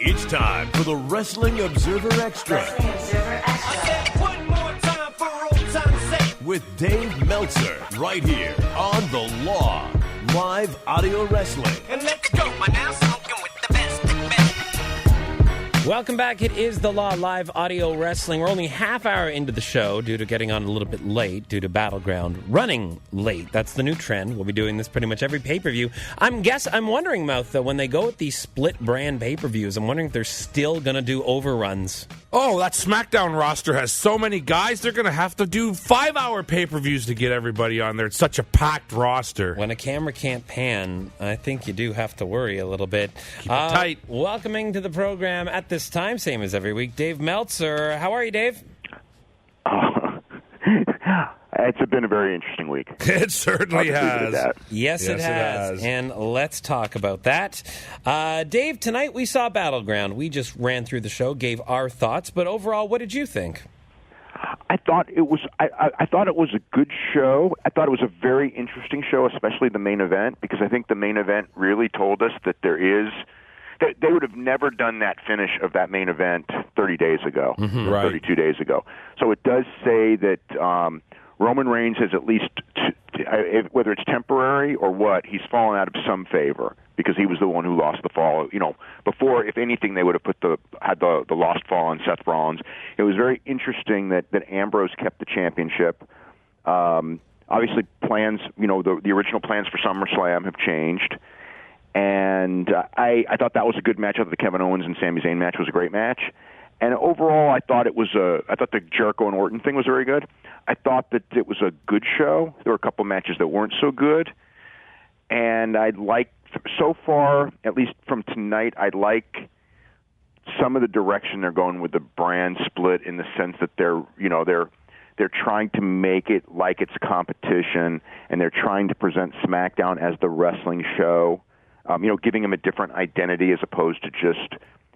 It's time for the Wrestling Observer Extra. One more time for old time's sake. With Dave Meltzer, right here on The Law, live audio wrestling. And let's go. We're now smoking with the best. Welcome back. It is The Law, live audio wrestling. We're only half hour into the show due to getting on a little bit late due to Battleground running late. That's the new trend. We'll be doing this pretty much every pay-per-view. I'm wondering, Mouth, though, when they go with these split brand pay-per-views, I'm wondering if they're still going to do overruns. Oh, that SmackDown roster has so many guys, they're going to have to do 5-hour pay-per-views to get everybody on there. It's such a packed roster. When a camera can't pan, I think you do have to worry a little bit. Keep it tight. Welcoming to the program at this time, same as every week, Dave Meltzer. How are you, Dave? It's been a very interesting week. It certainly has. Yes, it has. And let's talk about that. Dave, tonight we saw Battleground. We just ran through the show, gave our thoughts, but overall, what did you think? I thought it was a good show. I thought it was a very interesting show, especially the main event, because I think the main event really told us that they would have never done that finish of that main event 30 days ago, Right. 32 days ago. So it does say that Roman Reigns has at least, whether it's temporary or what, he's fallen out of some favor because he was the one who lost the fall. You know, before, if anything, they would have had the lost fall on Seth Rollins. It was very interesting that Ambrose kept the championship. Obviously, plans, the original plans for SummerSlam have changed. And I thought that was a good match. I thought the Kevin Owens and Sami Zayn match was a great match. And overall, I thought the Jericho and Orton thing was very good. I thought that it was a good show. There were a couple matches that weren't so good. And so far, at least from tonight, I like some of the direction they're going with the brand split, in the sense that they're trying to make it like it's competition, and they're trying to present SmackDown as the wrestling show. Giving them a different identity as opposed to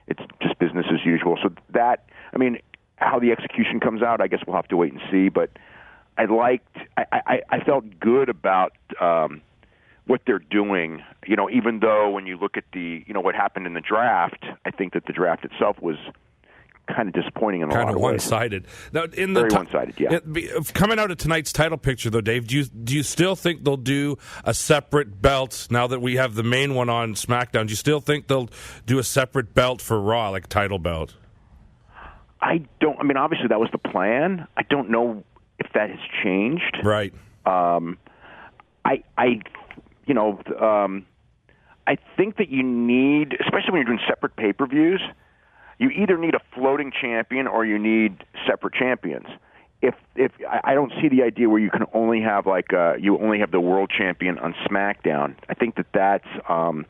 it's just business as usual. So that, how the execution comes out, I guess we'll have to wait and see. But I felt good about what they're doing. Even though when you look at what happened in the draft, I think that the draft itself was kind of disappointing in a lot of ways. One-sided. Now, Very one-sided, yeah. Coming out of tonight's title picture, though, Dave, do you still think they'll do a separate belt now that we have the main one on SmackDown? Do you still think they'll do a separate belt for Raw, like a title belt? I don't. Obviously that was the plan. I don't know if that has changed. Right. I think that you need, especially when you're doing separate pay-per-views, you either need a floating champion or you need separate champions. If I don't see the idea where you can only have you only have the world champion on SmackDown. I think that's and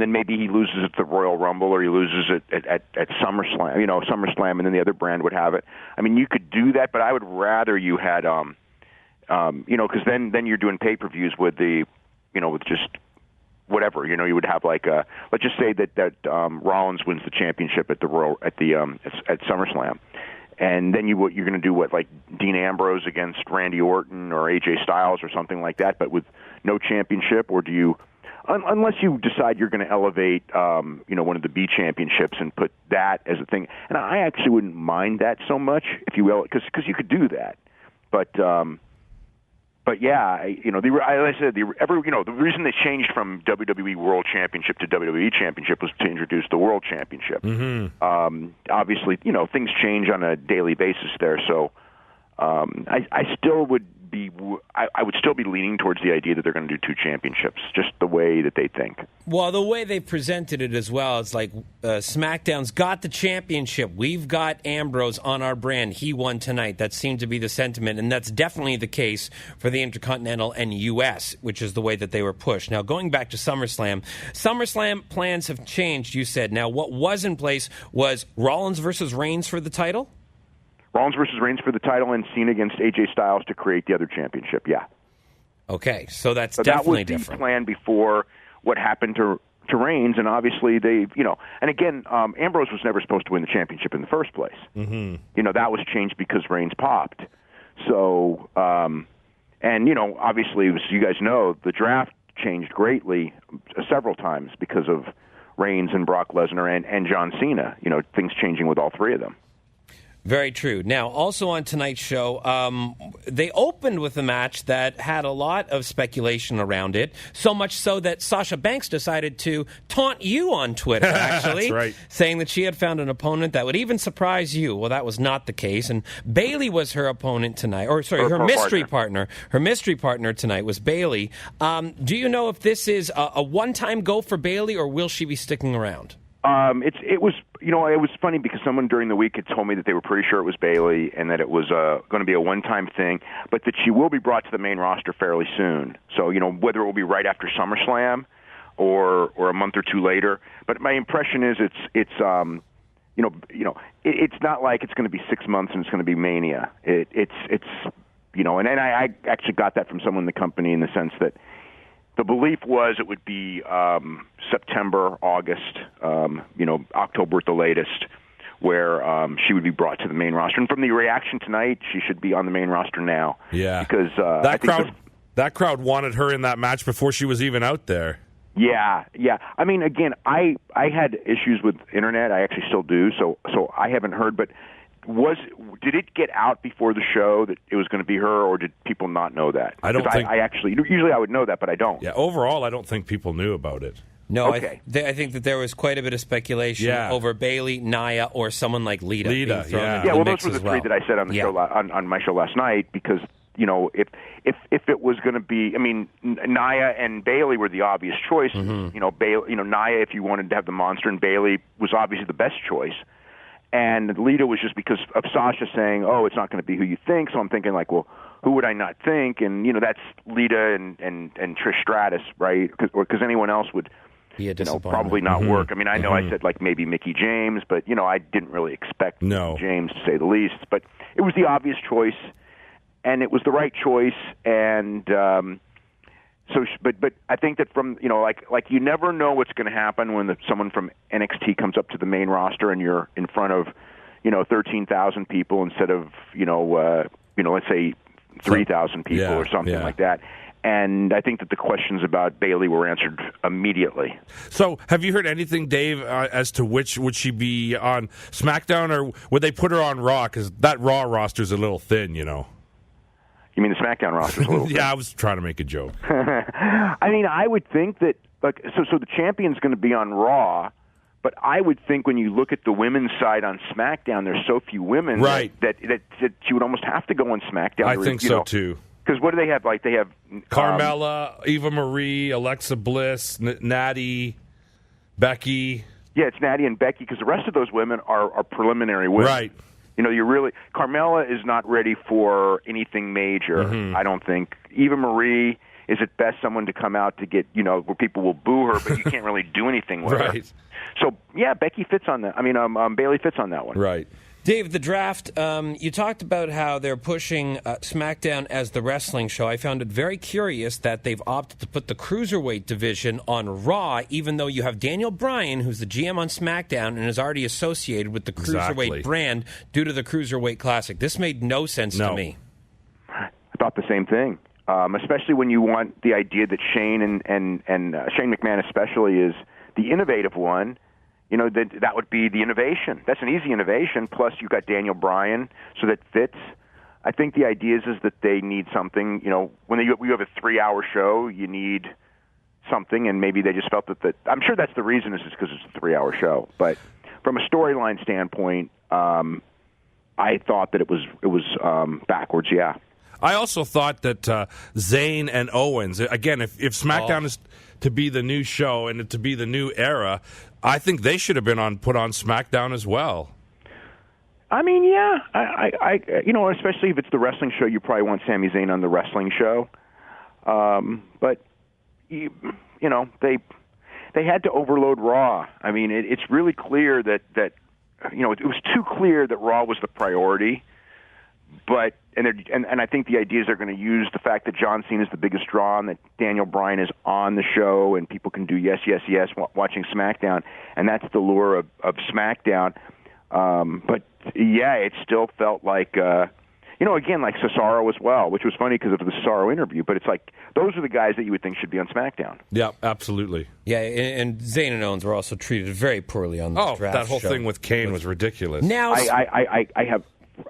then maybe he loses at the Royal Rumble or he loses it at SummerSlam. SummerSlam, and then the other brand would have it. You could do that, but I would rather you had because then you're doing pay-per-views with with just whatever, you would have let's just say that Rollins wins the championship at at SummerSlam, and then you're going to do Dean Ambrose against Randy Orton or AJ Styles or something like that, but with no championship, or do you, unless you decide you're going to elevate one of the B championships and put that as a thing, and I actually wouldn't mind that so much if you will, because you could do that, but yeah, the reason they changed from WWE World Championship to WWE Championship was to introduce the World Championship. Mm-hmm. Obviously, things change on a daily basis there, so I would still be leaning towards the idea that they're going to do two championships, just the way that they think. Well, the way they presented it as well, it's like SmackDown's got the championship. We've got Ambrose on our brand. He won tonight. That seemed to be the sentiment, and that's definitely the case for the Intercontinental and U.S., which is the way that they were pushed. Now, going back to SummerSlam plans have changed, you said. Now, what was in place was Rollins versus Reigns for the title? Rollins versus Reigns for the title, and Cena against AJ Styles to create the other championship, yeah. Okay, so that's definitely different. That was the plan before what happened to Reigns, and obviously they've, and again, Ambrose was never supposed to win the championship in the first place. Mm-hmm. That was changed because Reigns popped. So, obviously, as you guys know, the draft changed greatly several times because of Reigns and Brock Lesnar and John Cena. Things changing with all three of them. Very true. Now, also on tonight's show, they opened with a match that had a lot of speculation around it, so much so that Sasha Banks decided to taunt you on Twitter, actually, That's right. saying that she had found an opponent that would even surprise you. Well, that was not the case, and Bayley was her opponent tonight. Her mystery partner. Her mystery partner tonight was Bayley. Do you know if this is a one-time go for Bayley, or will she be sticking around? It was funny because someone during the week had told me that they were pretty sure it was Bayley and that it was going to be a one-time thing, but that she will be brought to the main roster fairly soon. So, whether it will be right after SummerSlam or a month or two later. But my impression is it's not like it's going to be 6 months and it's going to be Mania. And I actually got that from someone in the company in the sense that the belief was it would be September, August, October at the latest, where she would be brought to the main roster. And from the reaction tonight, she should be on the main roster now. Yeah, because that crowd wanted her in that match before she was even out there. Yeah. I mean, again, I had issues with internet. I actually still do. So I haven't heard, but. Did it get out before the show that it was going to be her, or did people not know that? I don't think. I actually usually I would know that, but I don't. Yeah, overall, I don't think people knew about it. No, okay. I think that there was quite a bit of speculation over Bayley, Nia, or someone like Lita. Well, those were the three that I said on the show on my show last night because if it was going to be, I mean, Nia and Bayley were the obvious choice. Mm-hmm. Nia, if you wanted to have the monster, and Bayley was obviously the best choice. And Lita was just because of Sasha saying, "Oh, it's not going to be who you think." So I'm thinking, like, well, who would I not think? And that's Lita and Trish Stratus, right? Because anyone else would, probably not work. I mean, I know I said like maybe Mickie James, but I didn't really expect Mickie James to say the least. But it was the obvious choice, and it was the right choice. And but I think that from like you never know what's going to happen when someone from NXT comes up to the main roster and you're in front of 13,000 people instead of let's say 3,000 people or something like that. And I think that the questions about Bayley were answered immediately. So, have you heard anything, Dave, as to which would she be on SmackDown, or would they put her on Raw? Because that Raw roster's a little thin, You mean the SmackDown roster's a little Yeah, I was trying to make a joke. I mean, I would think that, so the champion's going to be on Raw, but I would think when you look at the women's side on SmackDown, there's so few women that she would almost have to go on SmackDown. I think so, too. Because what do they have? Like, they have Carmella, Eva Marie, Alexa Bliss, Natty, Becky. Yeah, it's Natty and Becky, because the rest of those women are preliminary women. Right. Carmella is not ready for anything major, I don't think. Eva Marie is at best someone to come out to get, where people will boo her, but you can't really do anything with her. So, yeah, Becky fits on that. I mean, Bayley fits on that one. Right. Dave, the draft, you talked about how they're pushing SmackDown as the wrestling show. I found it very curious that they've opted to put the Cruiserweight division on Raw, even though you have Daniel Bryan, who's the GM on SmackDown and is already associated with the Cruiserweight brand due to the Cruiserweight Classic. This made no sense to me. I thought the same thing, especially when you want the idea that Shane and Shane McMahon especially is the innovative one. That would be the innovation. That's an easy innovation. Plus, you've got Daniel Bryan, so that fits. I think the idea is that they need something. When you have a 3-hour show, you need something, and maybe they just felt that. I'm sure that's the reason. Is because it's a 3-hour show. But from a storyline standpoint, I thought that it was backwards. Yeah. I also thought that Zayn and Owens, again, if SmackDown is to be the new show and to be the new era, I think they should have been put on SmackDown as well. I mean, yeah, I especially if it's the wrestling show, you probably want Sami Zayn on the wrestling show. But they had to overload Raw. I mean, it's really clear that it was too clear that Raw was the priority. But and I think the idea is they're going to use the fact that John Cena is the biggest draw and that Daniel Bryan is on the show and people can do yes watching SmackDown, and that's the lure of SmackDown. But yeah, it still felt like again, like Cesaro as well, which was funny because of the Cesaro interview, but it's like those are the guys that you would think should be on SmackDown. Yeah, absolutely. Yeah, and Zayn and Owens were also treated very poorly on this draft that whole show. thing with Kane was ridiculous. Now, I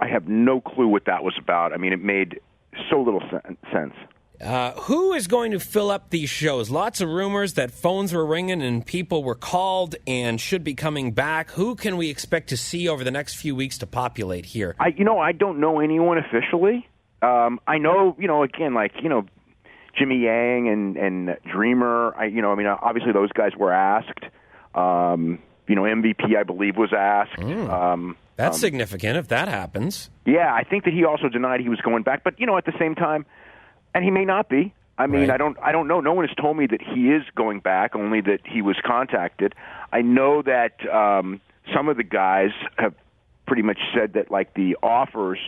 have no clue what that was about. I mean, it made so little sense. who is going to fill up these shows? Lots of rumors that phones were ringing and people were called and should be coming back. Who can we expect to see over the next few weeks to populate here? I don't know anyone officially. I know, again, Jimmy Yang and Dreamer. Obviously those guys were asked. MVP, I believe, was asked. That's significant if that happens. Yeah, I think that he also denied he was going back, but at the same time, and he may not be. I mean, right. I don't know. No one has told me that he is going back, only that he was contacted. I know that some of the guys have pretty much said that the offers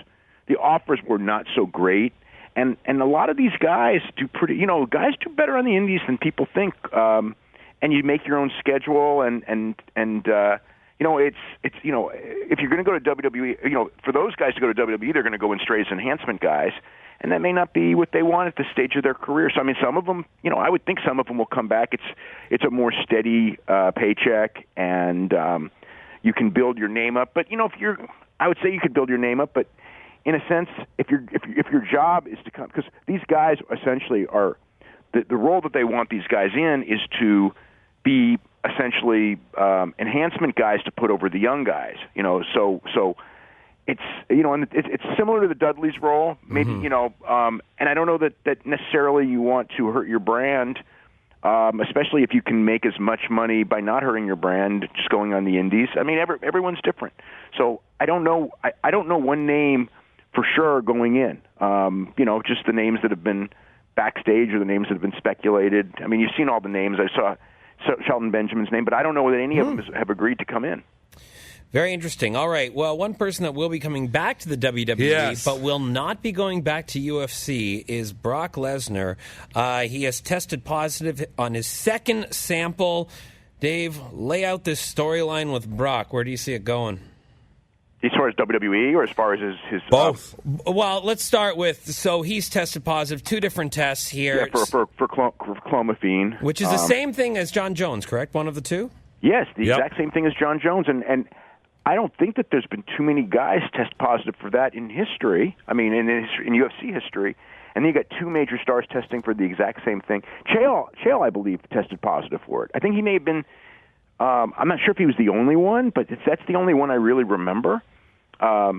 were not so great, and a lot of these guys do guys do better on the indies than people think. And you make your own schedule, and if you're going to go to WWE, for those guys to go to WWE, they're going to go in straight as enhancement guys, and that may not be what they want at this stage of their career. So I mean, some of them, I would think some of them will come back. It's a more steady paycheck, and you can build your name up. But I would say you could build your name up, but in a sense, if your job is to come, because these guys essentially are the role that they want these guys in is to be essentially enhancement guys to put over the young guys, So it's and it's similar to the Dudley's role, maybe and I don't know that necessarily you want to hurt your brand, especially if you can make as much money by not hurting your brand, just going on the indies. I mean, everyone's different, so I don't know. I don't know one name for sure going in. Just the names that have been backstage or the names that have been speculated. I mean, you've seen all the names. I saw Shelton Benjamin's name, but I don't know that any of them have agreed to come in. Very interesting. All right. Well, one person that will be coming back to the WWE, but will not be going back to UFC, is Brock Lesnar. He has tested positive on his second sample. Dave, lay out this storyline with Brock. Where do you see it going? As far as WWE or as far as his both? Well, let's start with, so he's tested positive, 2 different tests here. Yeah, for clomiphene. Which is the same thing as John Jones, correct? One of the 2? Yes, the exact same thing as John Jones. And I don't think that there's been too many guys test positive for that in history. I mean, in UFC history. And then you got 2 major stars testing for the exact same thing. Chael, I believe, tested positive for it. I think he may have been... I'm not sure if he was the only one, but that's the only one I really remember. It's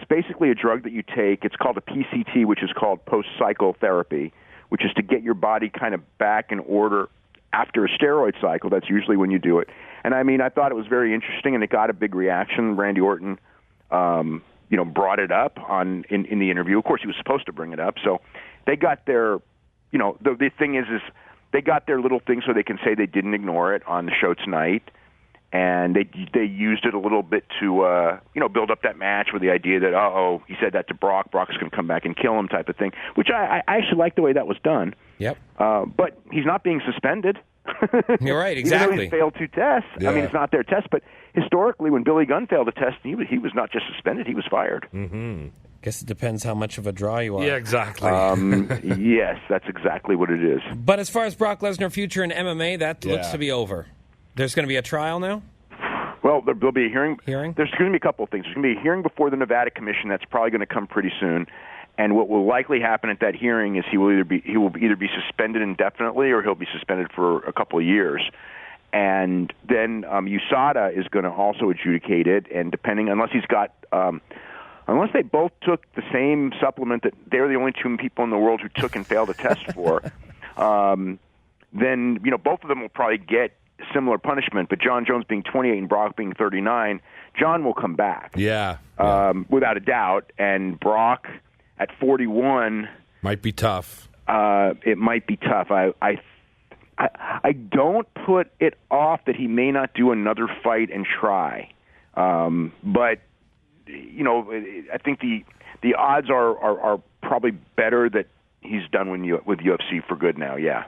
basically a drug that you take. It's called a PCT, which is called post-cycle therapy, which is to get your body kind of back in order after a steroid cycle. That's usually when you do it. And I mean, I thought it was very interesting, and it got a big reaction. Randy Orton, brought it up in the interview. Of course, he was supposed to bring it up. So they got their. The thing is they got their little thing so they can say they didn't ignore it on the show tonight, and they used it a little bit to build up that match with the idea that he said that to Brock's going to come back and kill him type of thing, which I actually like the way that was done. Yep. But he's not being suspended. You're right, exactly. Even though he failed 2 tests. Yeah. I mean, it's not their test, but historically, when Billy Gunn failed a test, he was not just suspended; he was fired. Mm-hmm. Guess it depends how much of a draw you are. Yeah, exactly. Yes, that's exactly what it is. But as far as Brock Lesnar future in MMA, that looks to be over. There's going to be a trial now? Well, there'll be a hearing. Hearing? There's going to be a couple of things. There's going to be a hearing before the Nevada Commission. That's probably going to come pretty soon. And what will likely happen at that hearing is he will either be suspended indefinitely or he'll be suspended for a couple of years. And then USADA is going to also adjudicate it. And depending, unless they both took the same supplement that they're the only 2 people in the world who took and failed a test for, then both of them will probably get similar punishment. But John Jones being 28 and Brock being 39, John will come back. Yeah. Without a doubt. And Brock at 41 might be tough. It might be tough. I don't put it off that he may not do another fight and try, but. I think the odds are probably better that he's done with UFC for good now. Yeah.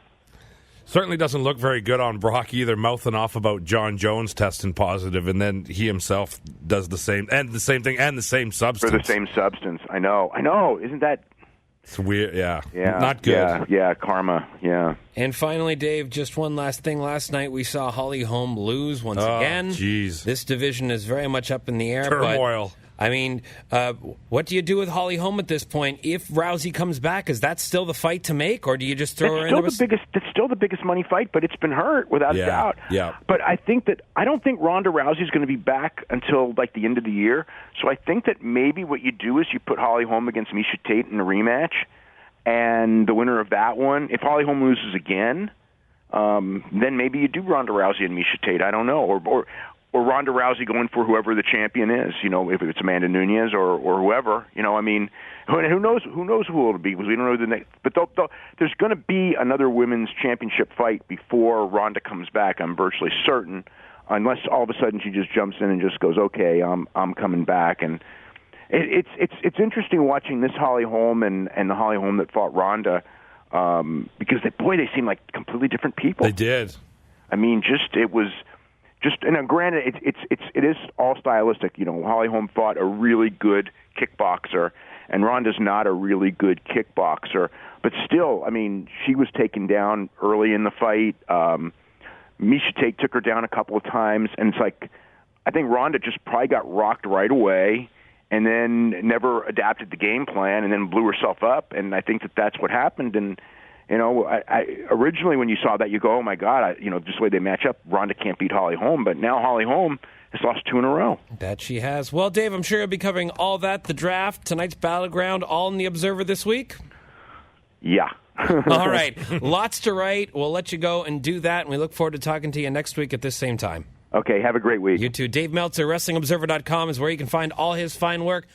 Certainly doesn't look very good on Brock either, mouthing off about John Jones testing positive, and then he himself does the same thing, and the same substance. For the same substance. I know. Isn't that... It's weird, yeah. Not good. Yeah, karma, yeah. And finally, Dave, just one last thing. Last night we saw Holly Holm lose once again. Jeez. This division is very much up in the air. Turmoil. But, I mean, what do you do with Holly Holm at this point? If Rousey comes back, is that still the fight to make, or do you just throw her into It's still the biggest money fight, but it's been hurt without a doubt. Yeah. But I don't think Ronda Rousey's going to be back until like the end of the year. So I think that maybe what you do is you put Holly Holm against Miesha Tate in a rematch, and the winner of that one, if Holly Holm loses again, then maybe you do Ronda Rousey and Miesha Tate. I don't know, or Ronda Rousey going for whoever the champion is, if it's Amanda Nunes or whoever, I mean, who knows who it'll be, because we don't know the next. But there's going to be another women's championship fight before Ronda comes back. I'm virtually certain, unless all of a sudden she just jumps in and just goes, okay, I'm coming back. And it's interesting watching this Holly Holm and the Holly Holm that fought Ronda, because they seem like completely different people. They did. I mean, and granted, it is all stylistic. Holly Holm fought a really good kickboxer, and Ronda's not a really good kickboxer. But still, I mean, she was taken down early in the fight. Miesha Tate took her down a couple of times, and it's like, I think Ronda just probably got rocked right away, and then never adapted the game plan, and then blew herself up. And I think that's what happened. And I originally when you saw that, you go, oh my God, just the way they match up, Ronda can't beat Holly Holm. But now Holly Holm has lost 2 in a row. That she has. Well, Dave, I'm sure you'll be covering all that, the draft, tonight's Battleground, all in the Observer this week? Yeah. All right. Lots to write. We'll let you go and do that, and we look forward to talking to you next week at this same time. Okay, have a great week. You too. Dave Meltzer, WrestlingObserver.com is where you can find all his fine work.